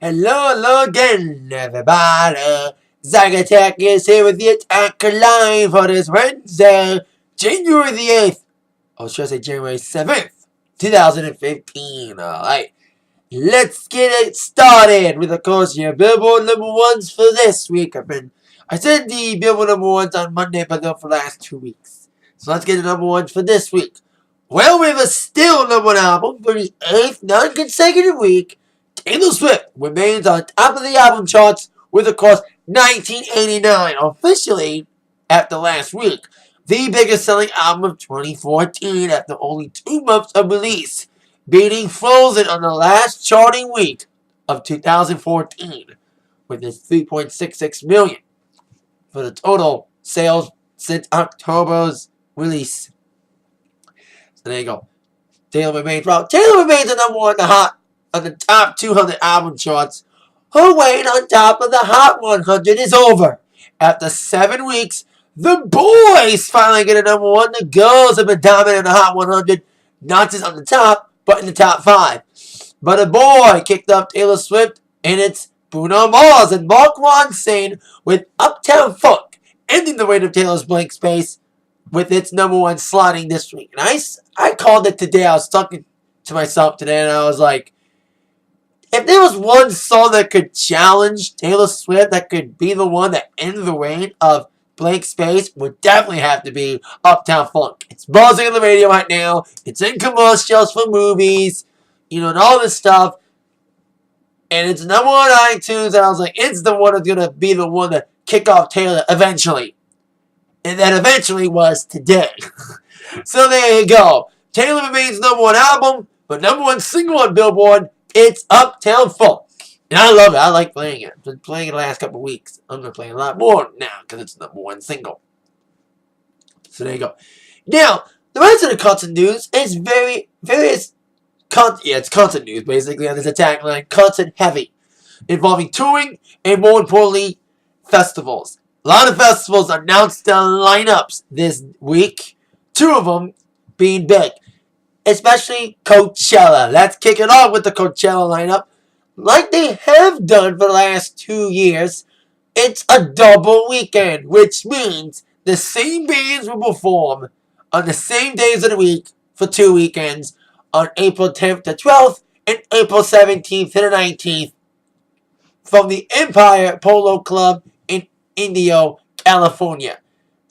Hello again, everybody. Zygatech is here with the Atakline for this Wednesday, January the 8th. Or should I say January 7th, 2015. Alright, let's get it started with, of course, your Billboard number ones for this week. I said the Billboard number ones on Monday, but not for the last 2 weeks. So let's get the number ones for this week. Well, we have a still number one album for the 8th non-consecutive week. Taylor Swift remains on top of the album charts with, of course, 1989, officially after last week, the biggest selling album of 2014 after only 2 months of release, beating Frozen on the last charting week of 2014 with its 3.66 million for the total sales since October's release. So there you go. Taylor remains the number one on the top 200 album charts. Her wait on top of the Hot 100 is over. After 7 weeks, the boys finally get a number one. The girls have been dominant in the Hot 100, not just on the top, but in the top 5. But a boy kicked up Taylor Swift, and it's Bruno Mars and Mark Ronson with Uptown Funk, ending the reign of Taylor's Blank Space with its number one slotting this week. And I called it today. I was talking to myself today, and I was like, if there was one song that could challenge Taylor Swift, that could be the one that ended the reign of Blank Space, would definitely have to be Uptown Funk. It's buzzing on the radio right now. It's in commercials for movies, and all this stuff. And it's number one on iTunes, and I was like, it's the one that's going to be the one to kick off Taylor eventually. And that eventually was today. So there you go. Taylor remains number one album, but number one single on Billboard, it's Uptown Funk. And I love it. I like playing it. I've been playing it the last couple of weeks. I'm going to play a lot more now because it's the number one single. So there you go. Now, the rest of the concert news is it's concert news basically on this Atakline. Concert heavy. Involving touring and, more importantly, festivals. A lot of festivals announced their lineups this week. 2 of them being big. Especially Coachella. Let's kick it off with the Coachella lineup. Like they have done for the last 2 years, it's a double weekend, which means the same bands will perform on the same days of the week for 2 weekends on April 10th to 12th and April 17th to the 19th from the Empire Polo Club in Indio, California.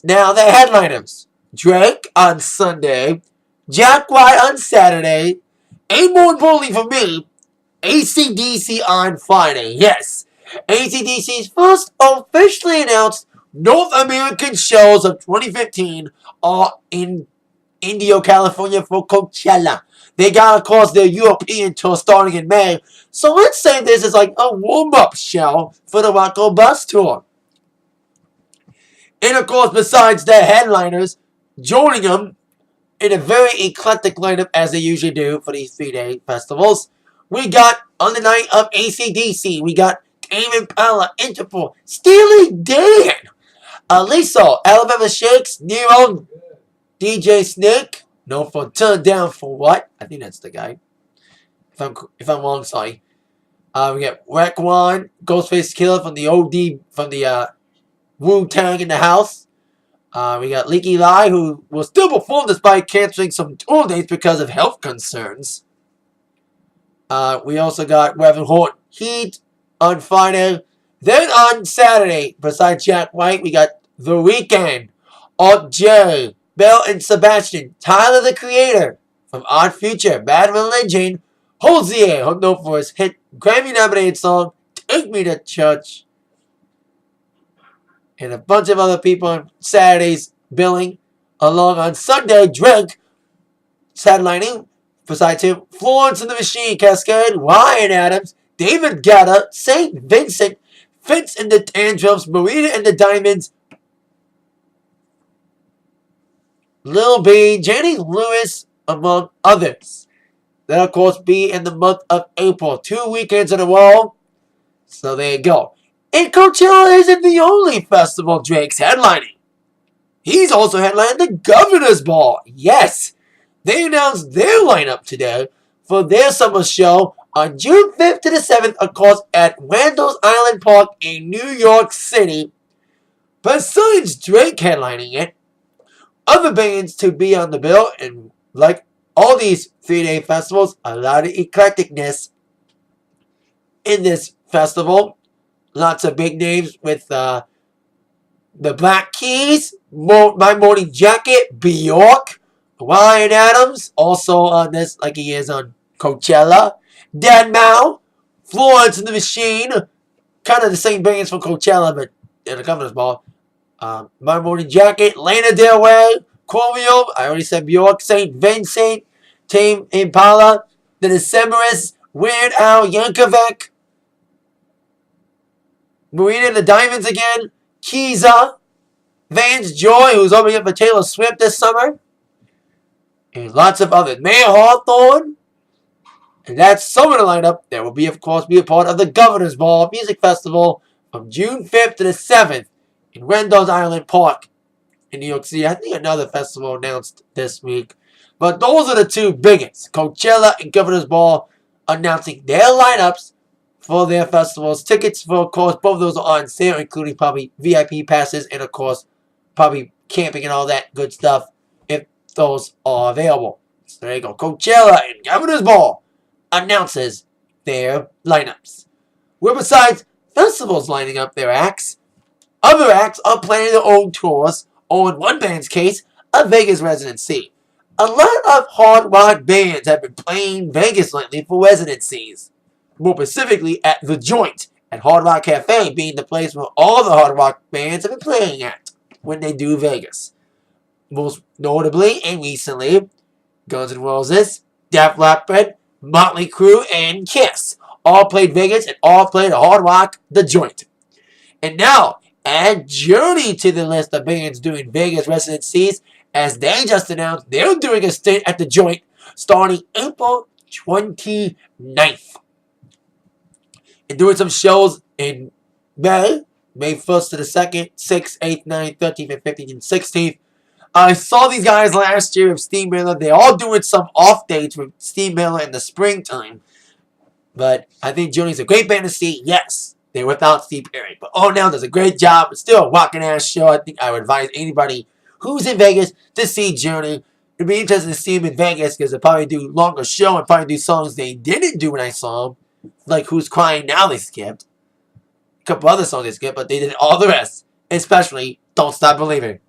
Now, the headliners: Drake on Sunday, Jack White on Saturday, and more importantly for me, AC/DC on Friday. Yes, AC/DC's first officially announced North American shows of 2015 are in Indio, California for Coachella. They got, of course, their European tour starting in May. So let's say this is like a warm-up show for the Rocco Bus Tour. And, of course, besides the headliners, joining them in a very eclectic lineup, as they usually do for these 3-day festivals, we got, on the night of AC/DC, we got Tame Impala, Interpol, Steely Dan, Lisa, Alabama Shakes, Nero, DJ Snake, known for Turn Down for What? I think that's the guy. If I'm wrong, sorry. We got Raekwon, Ghostface Killer from the Wu-Tang in the house. We got Leaky Lie, who will still perform despite canceling some tour dates because of health concerns. We also got Reverend Horton Heat on Friday. Then on Saturday, besides Jack White, we got The Weeknd, Alt J, Bell and Sebastian, Tyler the Creator from Odd Future, Bad Religion, Hosier, known for his hit Grammy-nominated song Take Me to Church, and a bunch of other people on Saturday's billing. Along on Sunday, Drake headlining. Besides him, Florence and the Machine, Cascade, Ryan Adams, David Guetta, St. Vincent, Fitz and the Tantrums, Marina and the Diamonds, Lil B, Jenny Lewis, among others. That'll, of course, be in the month of April. 2 weekends in a row. So there you go. And Coachella isn't the only festival Drake's headlining. He's also headlining the Governor's Ball. Yes, they announced their lineup today for their summer show On June 5th to the 7th, of course, at Randall's Island Park in New York City. Besides Drake headlining it, other bands to be on the bill, and like all these 3-day festivals, a lot of eclecticness in this festival. Lots of big names with the Black Keys, My Morning Jacket, Bjork, Ryan Adams, also on this like he is on Coachella, Deadmau5, Florence and the Machine, kind of the same bands from Coachella, but in a Governor's Ball. My Morning Jacket, Lana Del Rey, Chromium, I already said Bjork, St. Vincent, Tame Impala, The Decemberists, Weird Al Yankovic, Marina and the Diamonds again, Kiza, Vance Joy, who's opening up for Taylor Swift this summer, and lots of others. Mayor Hawthorne, and that's some of the lineup that will be, of course, be a part of the Governor's Ball Music Festival from June 5th to the 7th in Randall's Island Park in New York City. I think another festival announced this week. But those are the two biggest. Coachella and Governor's Ball announcing their lineups for their festivals. Tickets for, of course, both of those are on sale, including probably VIP passes and, of course, probably camping and all that good stuff if those are available. So there you go. Coachella and Governor's Ball announces their lineups. Where besides festivals lining up their acts, other acts are planning their own tours, or in one band's case, a Vegas residency. A lot of hard rock bands have been playing Vegas lately for residencies. More specifically at The Joint at Hard Rock Cafe being the place where all the hard rock bands have been playing at when they do Vegas. Most notably and recently, Guns N' Roses, Def Leppard, Motley Crue, and Kiss all played Vegas and all played at Hard Rock The Joint. And now, add Journey to the list of bands doing Vegas residencies, as they just announced they're doing a stint at The Joint starting April 29th. And doing some shows in May 1st to the 2nd, 6th, 8th, 9th, 13th, and 15th, and 16th. I saw these guys last year with Steve Miller. They're all doing some off dates with Steve Miller in the springtime. But I think Journey's a great band to see. Yes, they're without Steve Perry. But All Now does a great job. It's still a rocking ass show. I think I would advise anybody who's in Vegas to see Journey. It'd be interesting to see them in Vegas because they'll probably do longer show and probably do songs they didn't do when I saw them. Like Who's Crying Now they skipped. A couple other songs they skipped, but they did all the rest. Especially Don't Stop Believing,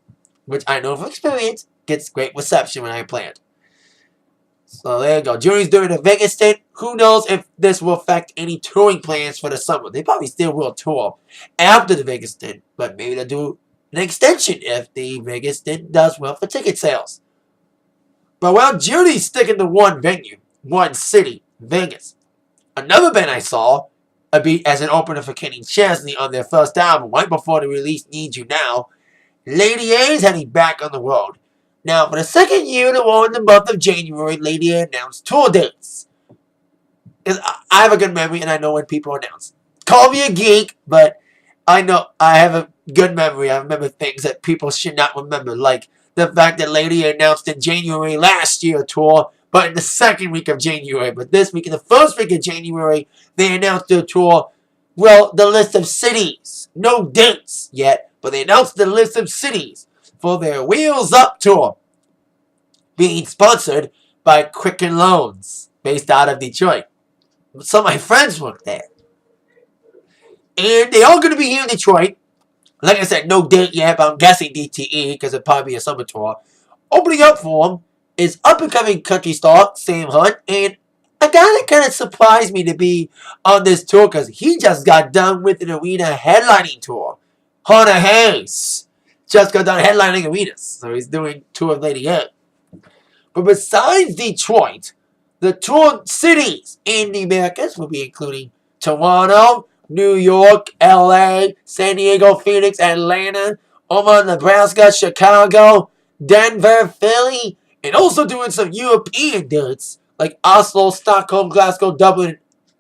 which I know from experience gets great reception when I play it. So there you go. Journey's doing a Vegas stint. Who knows if this will affect any touring plans for the summer. They probably still will tour after the Vegas stint, but maybe they'll do an extension if the Vegas stint does well for ticket sales. But while Journey's sticking to one venue, one city, Vegas, another band I saw, a beat as an opener for Kenny Chesney on their first album, right before they released Need You Now, Lady A is heading back on the road. Now, for the second year in a row in the month of January, Lady A announced tour dates. I have a good memory, and I know when people announce. Call me a geek, but I know I have a good memory. I remember things that people should not remember, like the fact that Lady A announced in January last year a tour, but in the second week of January. But this week, in the first week of January, they announced their tour. Well, the list of cities. No dates yet, but they announced the list of cities for their Wheels Up tour, being sponsored by Quicken Loans, based out of Detroit. Some of my friends work there. And they're all going to be here in Detroit. Like I said, no date yet, but I'm guessing DTE, because it'll probably be a summer tour. Opening up for them is up-and-coming country star Sam Hunt, and a guy that kind of surprised me to be on this tour, because he just got done with an arena headlining tour. Hunter Hayes just got done headlining arenas, so he's doing tour of Lady A. But besides Detroit, the tour cities in the Americas will be including Toronto, New York, LA, San Diego, Phoenix, Atlanta, Omaha, Nebraska, Chicago, Denver, Philly, and also doing some European dates like Oslo, Stockholm, Glasgow, Dublin,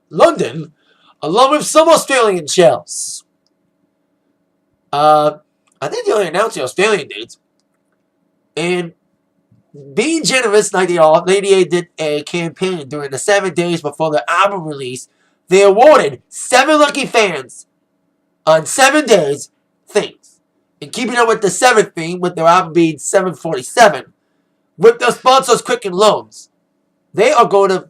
London, along with some Australian shows. I think they only announced the Australian dates. And being generous, like they all, Lady A did a campaign during the 7 days before the album release. They awarded 7 lucky fans on 7 days things. And keeping up with the 7th theme, with their album being 747, with their sponsors Quicken Loans, they are going to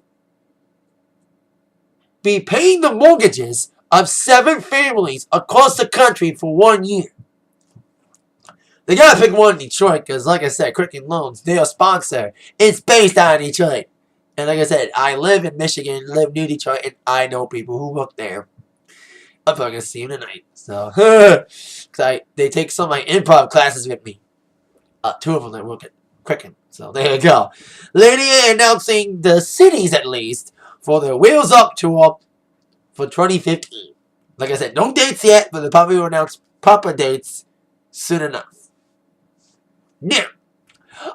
be paying the mortgages of 7 families across the country for 1 year. They gotta pick one in Detroit because, like I said, Quicken Loans, their sponsor, it's based out of Detroit. And like I said, I live in Michigan, live near Detroit, and I know people who work there. I'm probably gonna see them tonight. So, cause they take some of my improv classes with me. 2 of them that work at Quicken. So there you go. Lady A announcing the cities at least for their Wheels Up tour for 2015. Like I said, no dates yet, but they'll probably will announce proper dates soon enough. Now,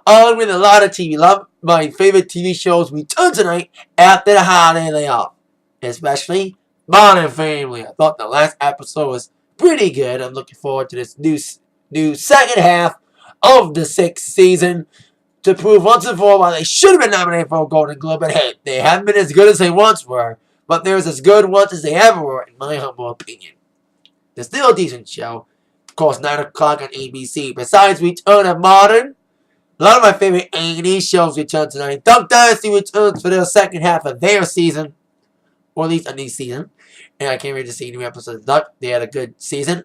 on with a lot of TV. Love my favorite TV shows return tonight after the holiday layoff. Especially Modern Family. I thought the last episode was pretty good. I'm looking forward to this new second half of the 6th season to prove once and for all why they should have been nominated for a Golden Globe. And hey, they haven't been as good as they once were, but they're as good once as they ever were, in my humble opinion. They're still a decent show. Of course, 9 o'clock on ABC. Besides return of Modern, a lot of my favorite A&E shows return tonight. Dynasty returns for their second half of their season, or at least a new season. And I can't wait to see new episodes. They had a good season,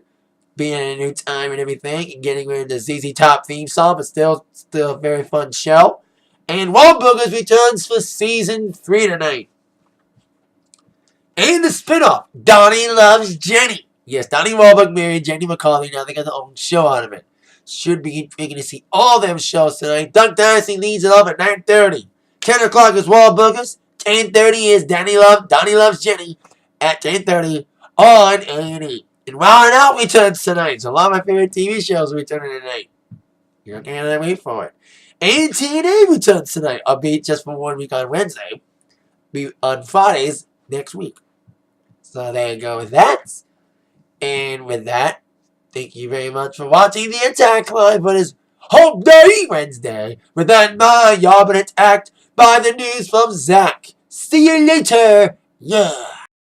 being in a new time and everything, and getting rid of the ZZ Top theme song, but still a very fun show. And Wahlburgers returns for season 3 tonight. And the spinoff, Donnie Loves Jenny. Yes, Donnie Wahlberg married Jenny McCarthy. Now they got their own show out of it. Should be intriguing to see all them shows tonight. Duck Dynasty leads it off at 9:30. 10 o'clock is Wahlburgers. 10:30 is Donnie Loves Jenny at 10:30 on A&E. And Wild 'N Out returns tonight. So a lot of my favorite TV shows are returning tonight. You can't wait for it. And TNA returns tonight. Albeit just for 1 week on Wednesday. Be on Fridays next week. So there you go with that. And with that, thank you very much for watching the Atakline for this Hump Day Wednesday. With that in mind, y'all been attacked by the news from Zach. See you later. Yeah.